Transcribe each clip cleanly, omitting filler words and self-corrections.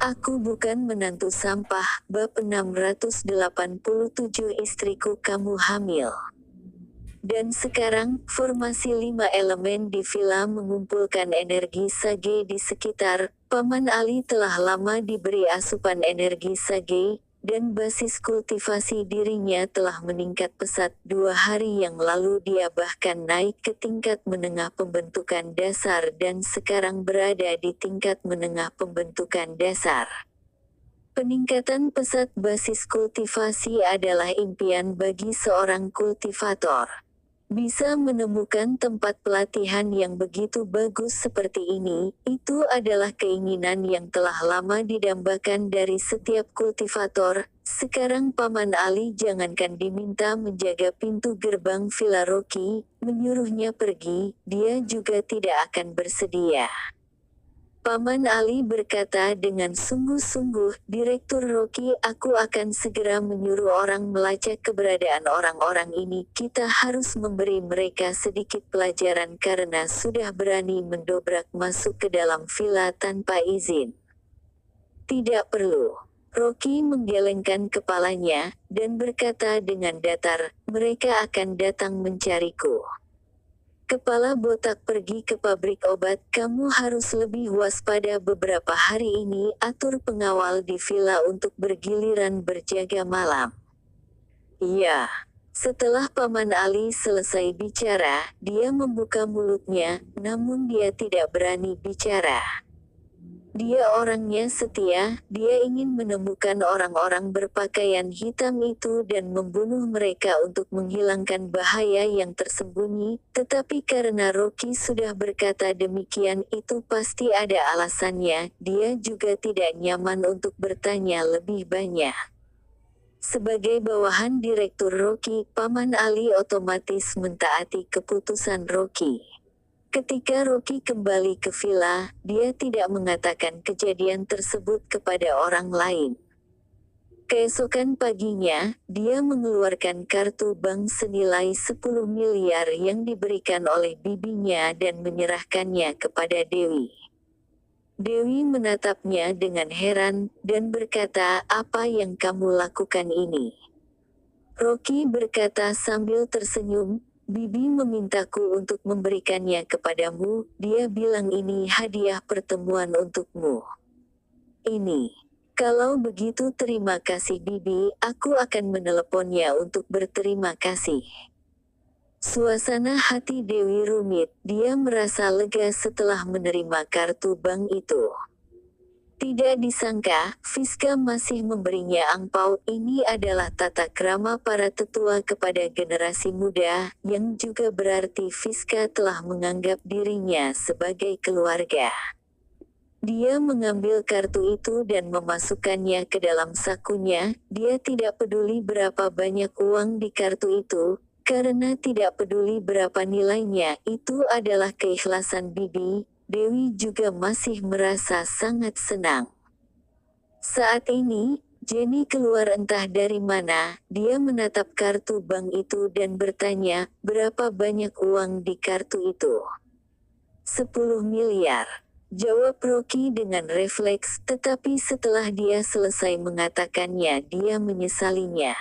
Aku bukan menantu sampah. Bab 687 Istriku kamu hamil. Dan sekarang, formasi 5 elemen di villa mengumpulkan energi Sage di sekitar. Paman Ali telah lama diberi asupan energi Sage, dan basis kultivasi dirinya telah meningkat pesat. 2 hari yang lalu dia bahkan naik ke tingkat menengah pembentukan dasar dan sekarang berada di tingkat menengah pembentukan dasar. Peningkatan pesat basis kultivasi adalah impian bagi seorang kultivator. Bisa menemukan tempat pelatihan yang begitu bagus seperti ini, itu adalah keinginan yang telah lama didambakan dari setiap kultivator. Sekarang Paman Ali jangankan diminta menjaga pintu gerbang Villa Rocky, menyuruhnya pergi, dia juga tidak akan bersedia. Paman Ali berkata dengan sungguh-sungguh, Direktur Rocky, aku akan segera menyuruh orang melacak keberadaan orang-orang ini. Kita harus memberi mereka sedikit pelajaran karena sudah berani mendobrak masuk ke dalam villa tanpa izin. Tidak perlu. Rocky menggelengkan kepalanya, dan berkata dengan datar, mereka akan datang mencariku. Kepala botak pergi ke pabrik obat. Kamu harus lebih waspada beberapa hari ini. Atur pengawal di villa untuk bergiliran berjaga malam. Iya. Setelah Paman Ali selesai bicara, dia membuka mulutnya, namun dia tidak berani bicara. Dia orangnya setia, dia ingin menemukan orang-orang berpakaian hitam itu dan membunuh mereka untuk menghilangkan bahaya yang tersembunyi, tetapi karena Rocky sudah berkata demikian itu pasti ada alasannya, dia juga tidak nyaman untuk bertanya lebih banyak. Sebagai bawahan Direktur Rocky, Paman Ali otomatis mentaati keputusan Rocky. Ketika Rocky kembali ke villa, dia tidak mengatakan kejadian tersebut kepada orang lain. Keesokan paginya, dia mengeluarkan kartu bank senilai 10 miliar yang diberikan oleh bibinya dan menyerahkannya kepada Dewi. Dewi menatapnya dengan heran, dan berkata, apa yang kamu lakukan ini? Rocky berkata sambil tersenyum, Bibi memintaku untuk memberikannya kepadamu, dia bilang ini hadiah pertemuan untukmu. Ini. Kalau begitu terima kasih Bibi, aku akan meneleponnya untuk berterima kasih. Suasana hati Dewi rumit, dia merasa lega setelah menerima kartu bank itu. Tidak disangka, Fiska masih memberinya angpau. Ini adalah tata krama para tetua kepada generasi muda, yang juga berarti Fiska telah menganggap dirinya sebagai keluarga. Dia mengambil kartu itu dan memasukkannya ke dalam sakunya. Dia tidak peduli berapa banyak uang di kartu itu, karena tidak peduli berapa nilainya. Itu adalah keikhlasan Bibi. Dewi juga masih merasa sangat senang. Saat ini, Jenny keluar entah dari mana. Dia menatap kartu bank itu dan bertanya, berapa banyak uang di kartu itu? 10 miliar. Jawab Rocky dengan refleks, tetapi setelah dia selesai mengatakannya dia menyesalinya.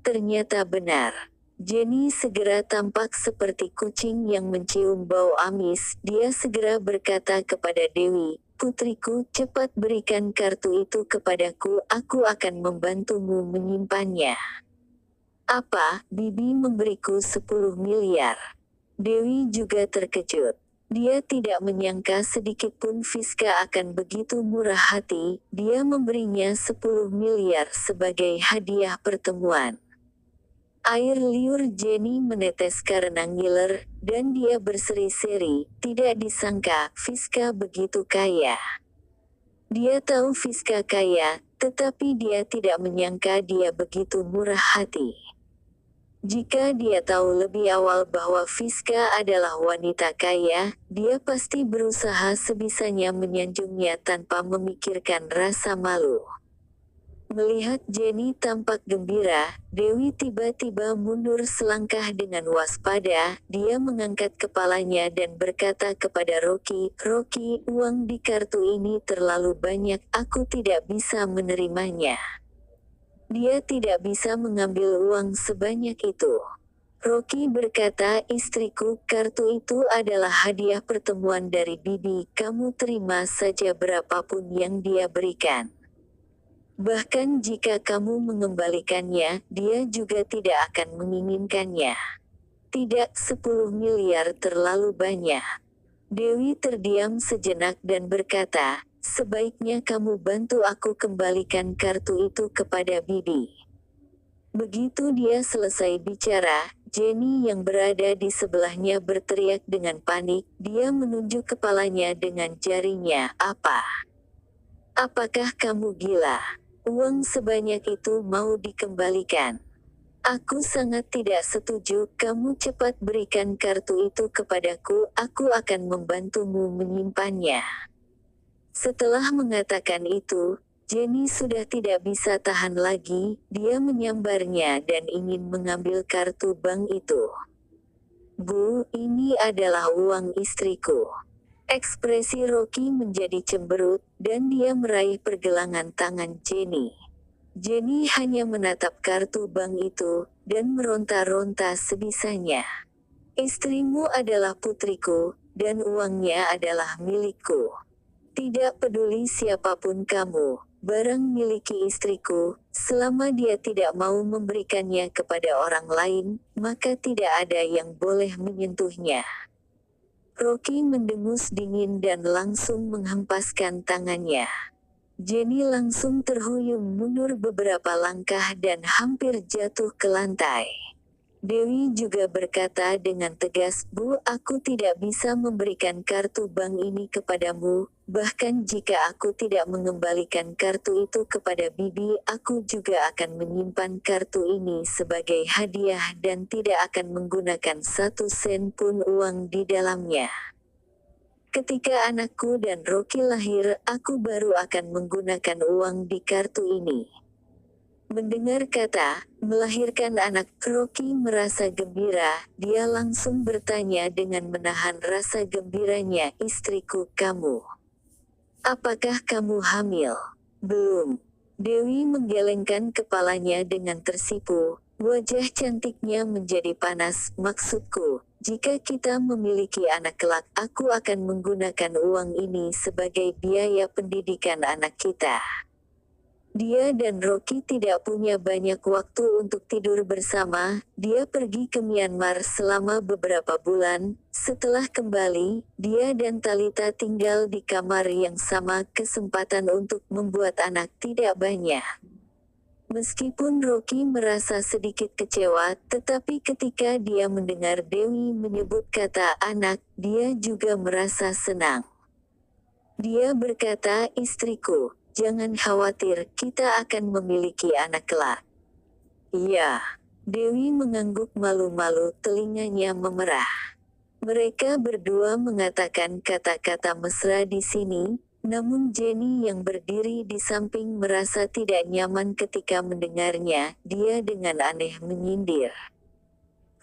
Ternyata benar. Jenny segera tampak seperti kucing yang mencium bau amis. Dia segera berkata kepada Dewi, putriku, cepat berikan kartu itu kepadaku, aku akan membantumu menyimpannya. Apa, Bibi memberiku 10 miliar? Dewi juga terkejut. Dia tidak menyangka sedikitpun Fiska akan begitu murah hati, dia memberinya 10 miliar sebagai hadiah pertemuan. Air liur Jenny menetes karena ngiler, dan dia berseri-seri, tidak disangka Fiska begitu kaya. Dia tahu Fiska kaya, tetapi dia tidak menyangka dia begitu murah hati. Jika dia tahu lebih awal bahwa Fiska adalah wanita kaya, dia pasti berusaha sebisanya menyanjungnya tanpa memikirkan rasa malu. Melihat Jenny tampak gembira, Dewi tiba-tiba mundur selangkah dengan waspada. Dia mengangkat kepalanya dan berkata kepada Rocky, "Rocky, uang di kartu ini terlalu banyak, aku tidak bisa menerimanya." Dia tidak bisa mengambil uang sebanyak itu. Rocky berkata, "Istriku, kartu itu adalah hadiah pertemuan dari Bibi, kamu terima saja berapapun yang dia berikan. Bahkan jika kamu mengembalikannya, dia juga tidak akan menginginkannya." "Tidak, 10 miliar terlalu banyak." Dewi terdiam sejenak dan berkata, "Sebaiknya kamu bantu aku kembalikan kartu itu kepada Bibi." Begitu dia selesai bicara, Jenny yang berada di sebelahnya berteriak dengan panik. Dia menunjuk kepalanya dengan jarinya. Apakah kamu gila? Uang sebanyak itu mau dikembalikan? Aku sangat tidak setuju. Kamu cepat berikan kartu itu kepadaku, aku akan membantumu menyimpannya." Setelah mengatakan itu, Jenny sudah tidak bisa tahan lagi. Dia menyambarnya dan ingin mengambil kartu bank itu. "Bu, ini adalah uang istriku." Ekspresi Rocky menjadi cemberut, dan dia meraih pergelangan tangan Jenny. Jenny hanya menatap kartu bank itu, dan meronta-ronta sebisanya. "Istrimu adalah putriku, dan uangnya adalah milikku. Tidak peduli siapapun kamu, barang miliki istriku, selama dia tidak mau memberikannya kepada orang lain, maka tidak ada yang boleh menyentuhnya." Rocky mendengus dingin dan langsung menghempaskan tangannya. Jenny langsung terhuyung mundur beberapa langkah dan hampir jatuh ke lantai. Dewi juga berkata dengan tegas, "Bu, aku tidak bisa memberikan kartu bank ini kepadamu, bahkan jika aku tidak mengembalikan kartu itu kepada Bibi, aku juga akan menyimpan kartu ini sebagai hadiah dan tidak akan menggunakan 1 sen pun uang di dalamnya. Ketika anakku dan Rocky lahir, aku baru akan menggunakan uang di kartu ini." Mendengar kata melahirkan anak, Rocky merasa gembira. Dia langsung bertanya dengan menahan rasa gembiranya, "Istriku, apakah kamu hamil?" "Belum." Dewi menggelengkan kepalanya dengan tersipu. Wajah cantiknya menjadi panas. "Maksudku, jika kita memiliki anak kelak, aku akan menggunakan uang ini sebagai biaya pendidikan anak kita." Dia dan Rocky tidak punya banyak waktu untuk tidur bersama. Dia pergi ke Myanmar selama beberapa bulan. Setelah kembali, dia dan Talita tinggal di kamar yang sama. Kesempatan untuk membuat anak tidak banyak. Meskipun Rocky merasa sedikit kecewa, tetapi ketika dia mendengar Dewi menyebut kata anak, dia juga merasa senang. Dia berkata, "Istriku, jangan khawatir, kita akan memiliki anak kelak." "Iya." Dewi mengangguk malu-malu, telinganya memerah. Mereka berdua mengatakan kata-kata mesra di sini, namun Jenny yang berdiri di samping merasa tidak nyaman ketika mendengarnya. Dia dengan aneh menyindir,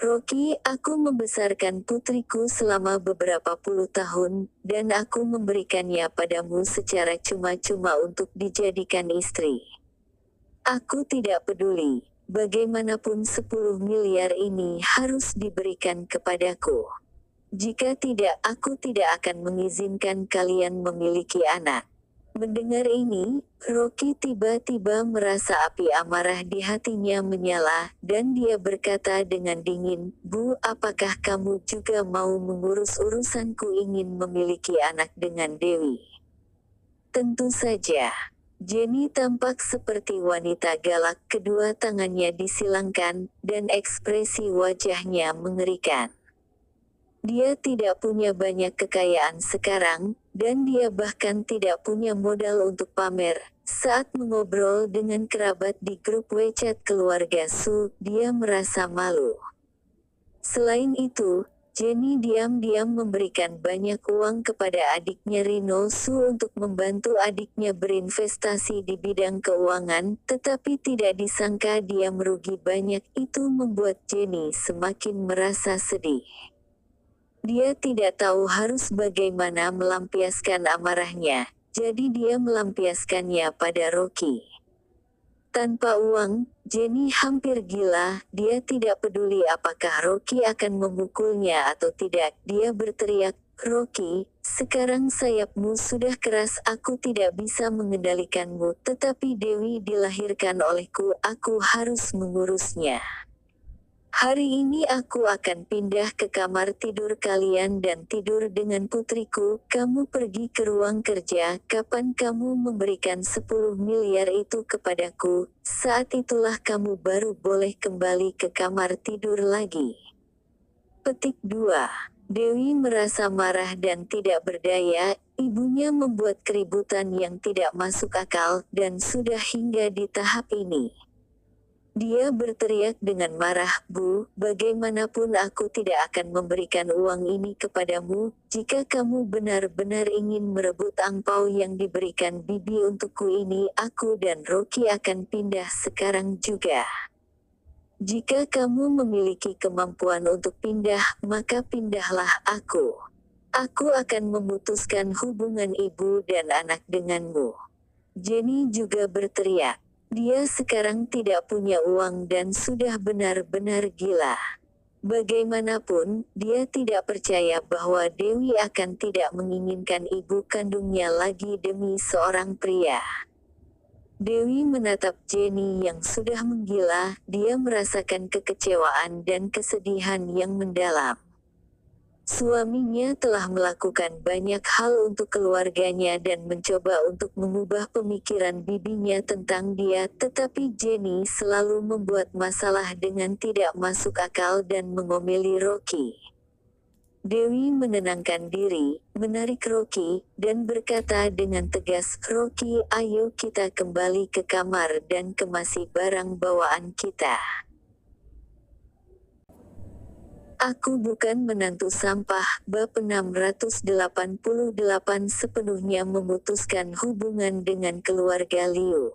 "Rocky, aku membesarkan putriku selama beberapa puluh tahun, dan aku memberikannya padamu secara cuma-cuma untuk dijadikan istri. Aku tidak peduli, bagaimanapun 10 miliar ini harus diberikan kepadaku. Jika tidak, aku tidak akan mengizinkan kalian memiliki anak." Mendengar ini, Rocky tiba-tiba merasa api amarah di hatinya menyala, dan dia berkata dengan dingin, "Bu, apakah kamu juga mau mengurus urusanku ingin memiliki anak dengan Dewi?" "Tentu saja." Jenny tampak seperti wanita galak, kedua tangannya disilangkan, dan ekspresi wajahnya mengerikan. Dia tidak punya banyak kekayaan sekarang, dan dia bahkan tidak punya modal untuk pamer. Saat mengobrol dengan kerabat di grup WeChat keluarga Su, dia merasa malu. Selain itu, Jenny diam-diam memberikan banyak uang kepada adiknya Rino Su untuk membantu adiknya berinvestasi di bidang keuangan, tetapi tidak disangka dia merugi banyak. Itu membuat Jenny semakin merasa sedih. Dia tidak tahu harus bagaimana melampiaskan amarahnya, jadi dia melampiaskannya pada Rocky. Tanpa uang, Jenny hampir gila. Dia tidak peduli apakah Rocky akan memukulnya atau tidak. Dia berteriak, "Rocky, sekarang sayapmu sudah keras. Aku tidak bisa mengendalikanmu, tetapi Dewi dilahirkan olehku. Aku harus mengurusnya. Hari ini aku akan pindah ke kamar tidur kalian dan tidur dengan putriku. Kamu pergi ke ruang kerja. Kapan kamu memberikan 10 miliar itu kepadaku, saat itulah kamu baru boleh kembali ke kamar tidur lagi." Petik 2. Dewi merasa marah dan tidak berdaya. Ibunya membuat keributan yang tidak masuk akal, dan sudah hingga di tahap ini. Dia berteriak dengan marah, "Bu, bagaimanapun aku tidak akan memberikan uang ini kepadamu. Jika kamu benar-benar ingin merebut angpau yang diberikan Bibi untukku ini, aku dan Rocky akan pindah sekarang juga. Jika kamu memiliki kemampuan untuk pindah, maka pindahlah aku. Aku akan memutuskan hubungan ibu dan anak denganmu." Jenny juga berteriak. Dia sekarang tidak punya uang dan sudah benar-benar gila. Bagaimanapun, dia tidak percaya bahwa Dewi akan tidak menginginkan ibu kandungnya lagi demi seorang pria. Dewi menatap Jenny yang sudah menggila. Dia merasakan kekecewaan dan kesedihan yang mendalam. Suaminya telah melakukan banyak hal untuk keluarganya dan mencoba untuk mengubah pemikiran bibinya tentang dia, tetapi Jenny selalu membuat masalah dengan tidak masuk akal dan mengomeli Rocky. Dewi menenangkan diri, menarik Rocky, dan berkata dengan tegas, "Rocky, ayo kita kembali ke kamar dan kemasi barang bawaan kita. Aku bukan menantu sampah." Bab 688 sepenuhnya memutuskan hubungan dengan keluarga Liu.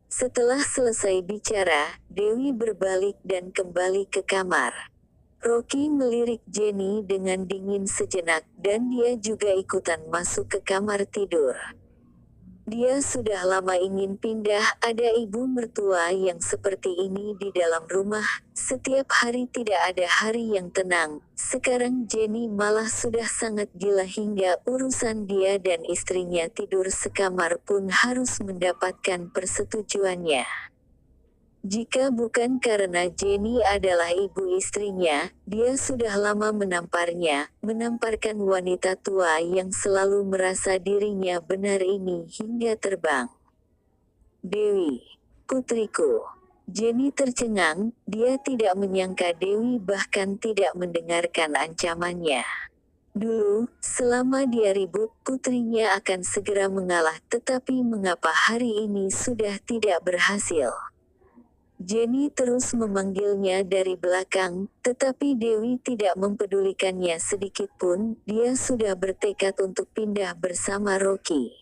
Setelah selesai bicara, Dewi berbalik dan kembali ke kamar. Rocky melirik Jenny dengan dingin sejenak, dan dia juga ikutan masuk ke kamar tidur. Dia sudah lama ingin pindah. Ada ibu mertua yang seperti ini di dalam rumah. Setiap hari tidak ada hari yang tenang. Sekarang Jenny malah sudah sangat gila hingga urusan dia dan istrinya tidur sekamar pun harus mendapatkan persetujuannya. Jika bukan karena Jenny adalah ibu istrinya, dia sudah lama menamparkan wanita tua yang selalu merasa dirinya benar ini hingga terbang. "Dewi, putriku." Jenny tercengang. Dia tidak menyangka Dewi bahkan tidak mendengarkan ancamannya. Dulu, selama dia ribut, putrinya akan segera mengalah, tetapi mengapa hari ini sudah tidak berhasil? Jenny terus memanggilnya dari belakang, tetapi Dewi tidak mempedulikannya sedikit pun. Dia sudah bertekad untuk pindah bersama Rocky.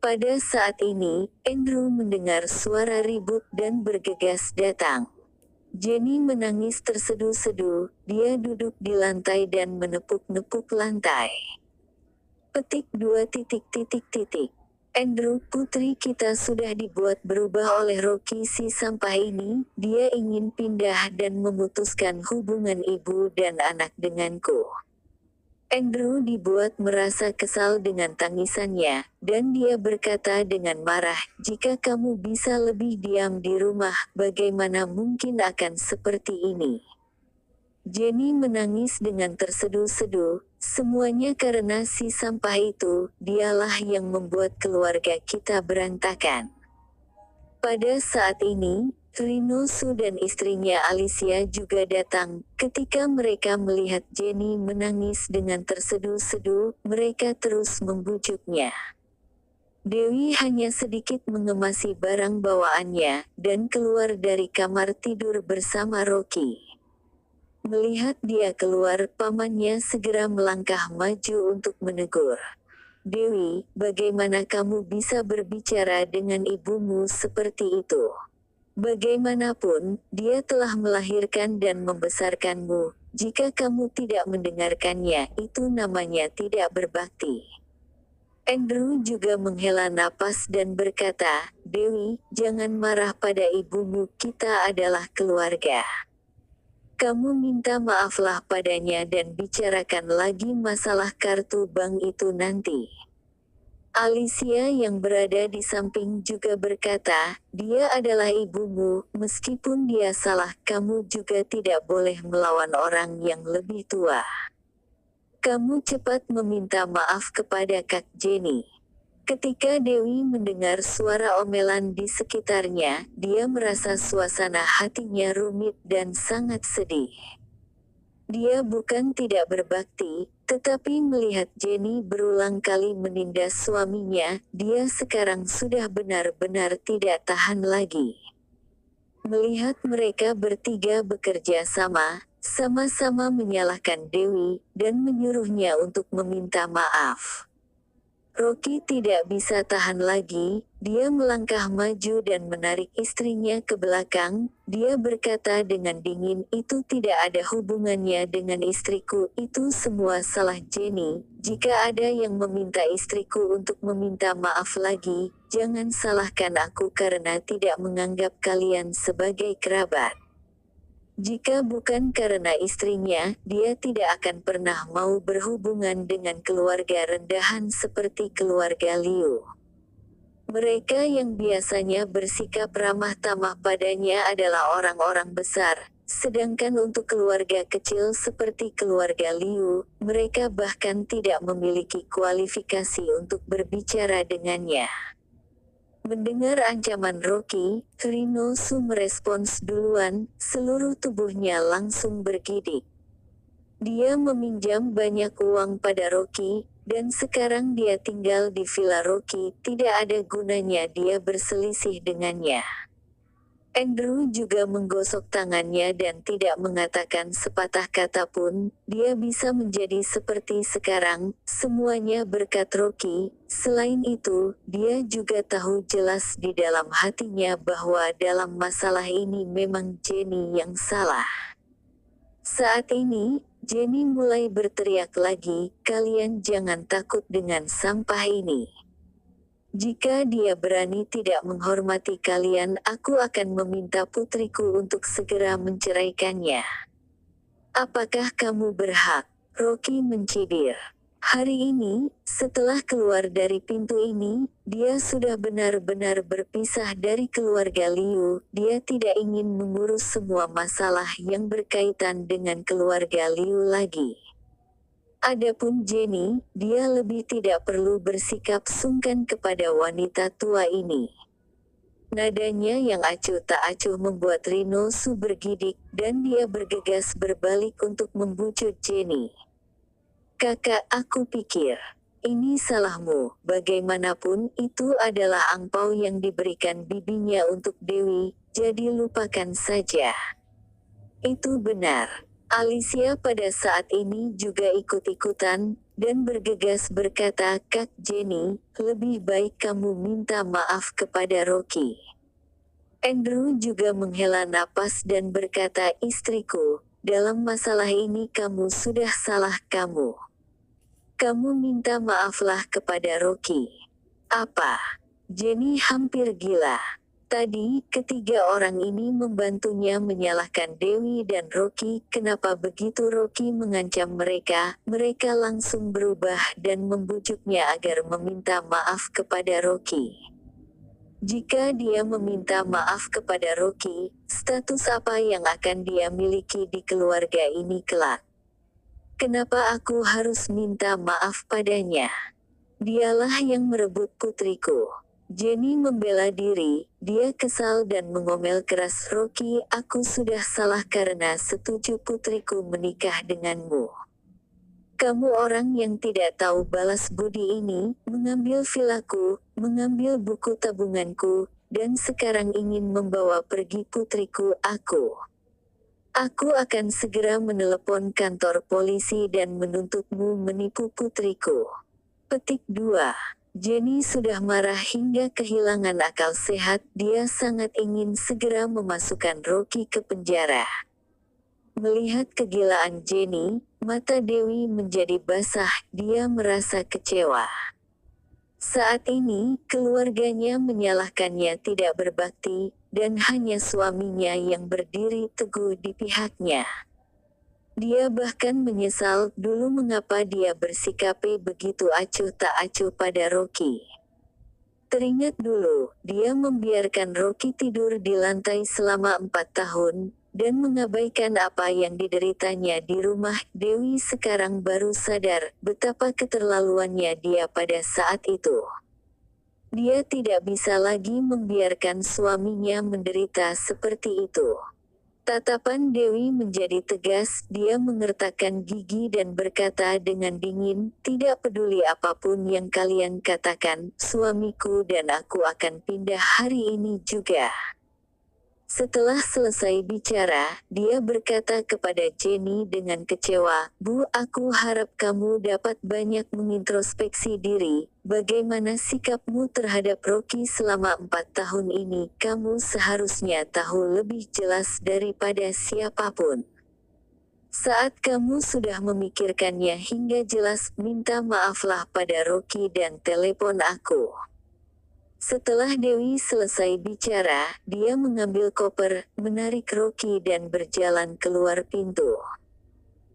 Pada saat ini, Andrew mendengar suara ribut dan bergegas datang. Jenny menangis terseduh-seduh. Dia duduk di lantai dan menepuk-nepuk lantai. Petik 2. "Andrew, putri kita sudah dibuat berubah oleh Rocky si sampah ini. Dia ingin pindah dan memutuskan hubungan ibu dan anak denganku." Andrew dibuat merasa kesal dengan tangisannya, dan dia berkata dengan marah, "Jika kamu bisa lebih diam di rumah, bagaimana mungkin akan seperti ini?" Jenny menangis dengan terseduh-seduh. "Semuanya karena si sampah itu. Dialah yang membuat keluarga kita berantakan." Pada saat ini, Rino Su dan istrinya Alicia juga datang. Ketika mereka melihat Jenny menangis dengan terseduh-seduh, mereka terus membujuknya. Dewi hanya sedikit mengemasi barang bawaannya, dan keluar dari kamar tidur bersama Rocky. Melihat dia keluar, pamannya segera melangkah maju untuk menegur. Dewi, bagaimana kamu bisa berbicara dengan ibumu seperti itu? Bagaimanapun, dia telah melahirkan dan membesarkanmu. Jika kamu tidak mendengarkannya, itu namanya tidak berbakti. Andrew juga menghela napas dan berkata, Dewi, jangan marah pada ibumu, kita adalah keluarga. Kamu minta maaflah padanya dan bicarakan lagi masalah kartu bank itu nanti. Alicia yang berada di samping juga berkata, dia adalah ibumu, meskipun dia salah, kamu juga tidak boleh melawan orang yang lebih tua. Kamu cepat meminta maaf kepada Kak Jenny. Ketika Dewi mendengar suara omelan di sekitarnya, dia merasa suasana hatinya rumit dan sangat sedih. Dia bukan tidak berbakti, tetapi melihat Jenny berulang kali menindas suaminya, dia sekarang sudah benar-benar tidak tahan lagi. Melihat mereka bertiga bekerja sama, sama-sama menyalahkan Dewi, dan menyuruhnya untuk meminta maaf. Rocky tidak bisa tahan lagi, dia melangkah maju dan menarik istrinya ke belakang, dia berkata dengan dingin, itu tidak ada hubungannya dengan istriku, itu semua salah Jenny, jika ada yang meminta istriku untuk meminta maaf lagi, jangan salahkan aku karena tidak menganggap kalian sebagai kerabat. Jika bukan karena istrinya, dia tidak akan pernah mau berhubungan dengan keluarga rendahan seperti keluarga Liu. Mereka yang biasanya bersikap ramah tamah padanya adalah orang-orang besar, sedangkan untuk keluarga kecil seperti keluarga Liu, mereka bahkan tidak memiliki kualifikasi untuk berbicara dengannya. Mendengar ancaman Rocky, Rino Su merespons duluan, seluruh tubuhnya langsung bergidik. Dia meminjam banyak uang pada Rocky, dan sekarang dia tinggal di villa Rocky, tidak ada gunanya dia berselisih dengannya. Andrew juga menggosok tangannya dan tidak mengatakan sepatah kata pun, dia bisa menjadi seperti sekarang, semuanya berkat Rocky. Selain itu, dia juga tahu jelas di dalam hatinya bahwa dalam masalah ini memang Jenny yang salah. Saat ini, Jenny mulai berteriak lagi, kalian jangan takut dengan sampah ini. Jika dia berani tidak menghormati kalian, aku akan meminta putriku untuk segera menceraikannya. Apakah kamu berhak? Rocky mencibir. Hari ini, setelah keluar dari pintu ini, dia sudah benar-benar berpisah dari keluarga Liu. Dia tidak ingin mengurus semua masalah yang berkaitan dengan keluarga Liu lagi. Adapun Jenny, dia lebih tidak perlu bersikap sungkan kepada wanita tua ini. Nadanya yang acuh tak acuh membuat Rino Su bergidik, dan dia bergegas berbalik untuk membujuk Jenny. Kakak, aku pikir, ini salahmu, bagaimanapun itu adalah angpau yang diberikan bibinya untuk Dewi, jadi lupakan saja. Itu benar. Alicia pada saat ini juga ikut-ikutan, dan bergegas berkata, Kak Jenny, lebih baik kamu minta maaf kepada Rocky. Andrew juga menghela napas dan berkata, istriku, dalam masalah ini kamu sudah salah kamu. Kamu minta maaflah kepada Rocky. Apa? Jenny hampir gila. Tadi, ketiga orang ini membantunya menyalahkan Dewi dan Rocky. Kenapa begitu Rocky mengancam mereka? Mereka langsung berubah dan membujuknya agar meminta maaf kepada Rocky. Jika dia meminta maaf kepada Rocky, status apa yang akan dia miliki di keluarga ini kelak? Kenapa aku harus minta maaf padanya? Dialah yang merebut putriku. Jenny membela diri, dia kesal dan mengomel keras Rocky, aku sudah salah karena setuju putriku menikah denganmu. Kamu orang yang tidak tahu balas budi ini, mengambil villaku, mengambil buku tabunganku, dan sekarang ingin membawa pergi putriku aku. Aku akan segera menelepon kantor polisi dan menuntutmu menipu putriku. Petik 2. Jenny sudah marah hingga kehilangan akal sehat. Dia sangat ingin segera memasukkan Rocky ke penjara. Melihat kegilaan Jenny, mata Dewi menjadi basah. Dia merasa kecewa. Saat ini, keluarganya menyalahkannya tidak berbakti, dan hanya suaminya yang berdiri teguh di pihaknya. Dia bahkan menyesal dulu mengapa dia bersikap begitu acuh tak acuh pada Rocky. Teringat dulu, dia membiarkan Rocky tidur di lantai selama 4 tahun, dan mengabaikan apa yang dideritanya di rumah. Dewi sekarang baru sadar betapa keterlaluannya dia pada saat itu. Dia tidak bisa lagi membiarkan suaminya menderita seperti itu. Tatapan Dewi menjadi tegas. Dia mengertakkan gigi dan berkata dengan dingin, "Tidak peduli apapun yang kalian katakan, suamiku dan aku akan pindah hari ini juga." Setelah selesai bicara, dia berkata kepada Jenny dengan kecewa, "Bu, aku harap kamu dapat banyak mengintrospeksi diri. Bagaimana sikapmu terhadap Rocky selama 4 tahun ini? Kamu seharusnya tahu lebih jelas daripada siapapun. Saat kamu sudah memikirkannya hingga jelas, minta maaflah pada Rocky dan telepon aku." Setelah Dewi selesai bicara, dia mengambil koper, menarik Rocky dan berjalan keluar pintu.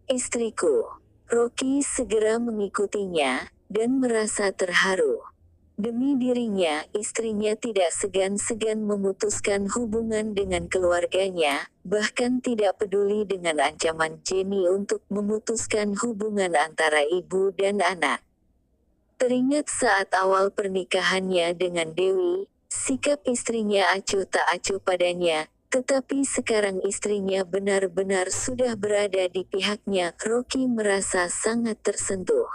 "Istriku." Rocky segera mengikutinya, dan merasa terharu. Demi dirinya, istrinya tidak segan-segan memutuskan hubungan dengan keluarganya, bahkan tidak peduli dengan ancaman Jenny untuk memutuskan hubungan antara ibu dan anak. Teringat saat awal pernikahannya dengan Dewi, sikap istrinya acuh tak acuh padanya, tetapi sekarang istrinya benar-benar sudah berada di pihaknya. Rocky merasa sangat tersentuh.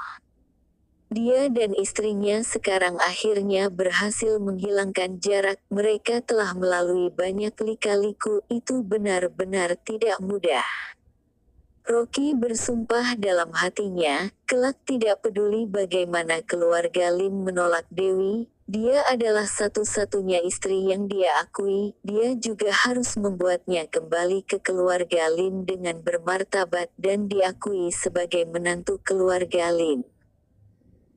Dia dan istrinya sekarang akhirnya berhasil menghilangkan jarak. Mereka telah melalui banyak lika-liku. Itu benar-benar tidak mudah. Rocky bersumpah dalam hatinya, kelak tidak peduli bagaimana keluarga Lim menolak Dewi, dia adalah satu-satunya istri yang dia akui. Dia juga harus membuatnya kembali ke keluarga Lim dengan bermartabat dan diakui sebagai menantu keluarga Lim.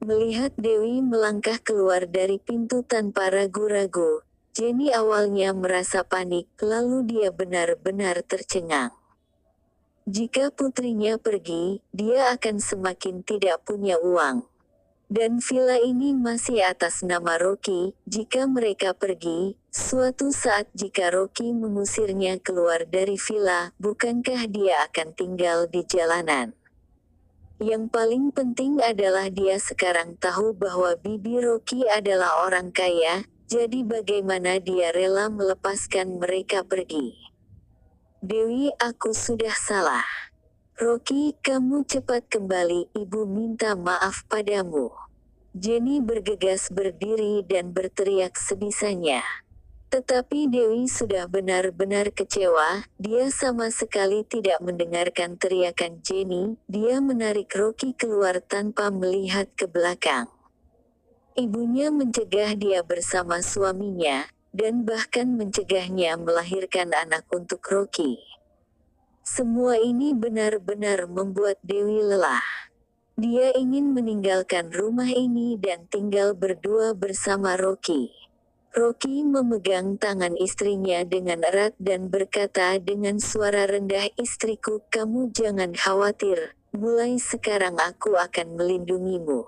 Melihat Dewi melangkah keluar dari pintu tanpa ragu-ragu, Jenny awalnya merasa panik, lalu dia benar-benar tercengang. Jika putrinya pergi, dia akan semakin tidak punya uang. Dan villa ini masih atas nama Rocky. Jika mereka pergi, suatu saat jika Rocky mengusirnya keluar dari villa, bukankah dia akan tinggal di jalanan? Yang paling penting adalah dia sekarang tahu bahwa bibi Rocky adalah orang kaya, jadi bagaimana dia rela melepaskan mereka pergi? "Dewi, aku sudah salah. Rocky, kamu cepat kembali, ibu minta maaf padamu." Jenny bergegas berdiri dan berteriak sebisanya. Tetapi Dewi sudah benar-benar kecewa. Dia sama sekali tidak mendengarkan teriakan Jenny. Dia menarik Rocky keluar tanpa melihat ke belakang. Ibunya mencegah dia bersama suaminya, dan bahkan mencegahnya melahirkan anak untuk Rocky. Semua ini benar-benar membuat Dewi lelah. Dia ingin meninggalkan rumah ini dan tinggal berdua bersama Rocky. Rocky memegang tangan istrinya dengan erat dan berkata dengan suara rendah, "Istriku, kamu jangan khawatir, mulai sekarang aku akan melindungimu."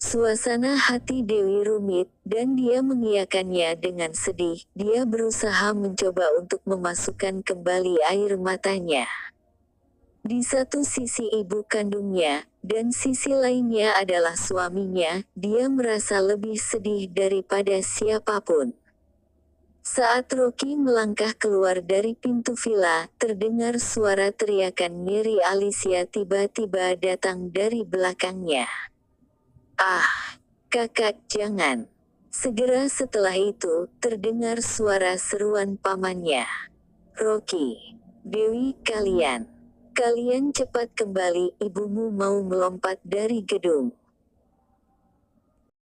Suasana hati Dewi rumit, dan dia mengiyakannya dengan sedih. Dia berusaha mencoba untuk memasukkan kembali air matanya. Di satu sisi ibu kandungnya, dan sisi lainnya adalah suaminya, dia merasa lebih sedih daripada siapapun. Saat Rocky melangkah keluar dari pintu villa, terdengar suara teriakan Mary Alicia tiba-tiba datang dari belakangnya. "Ah, kakak, jangan." Segera setelah itu, terdengar suara seruan pamannya. "Rocky, Dewi, kalian cepat kembali, ibumu mau melompat dari gedung.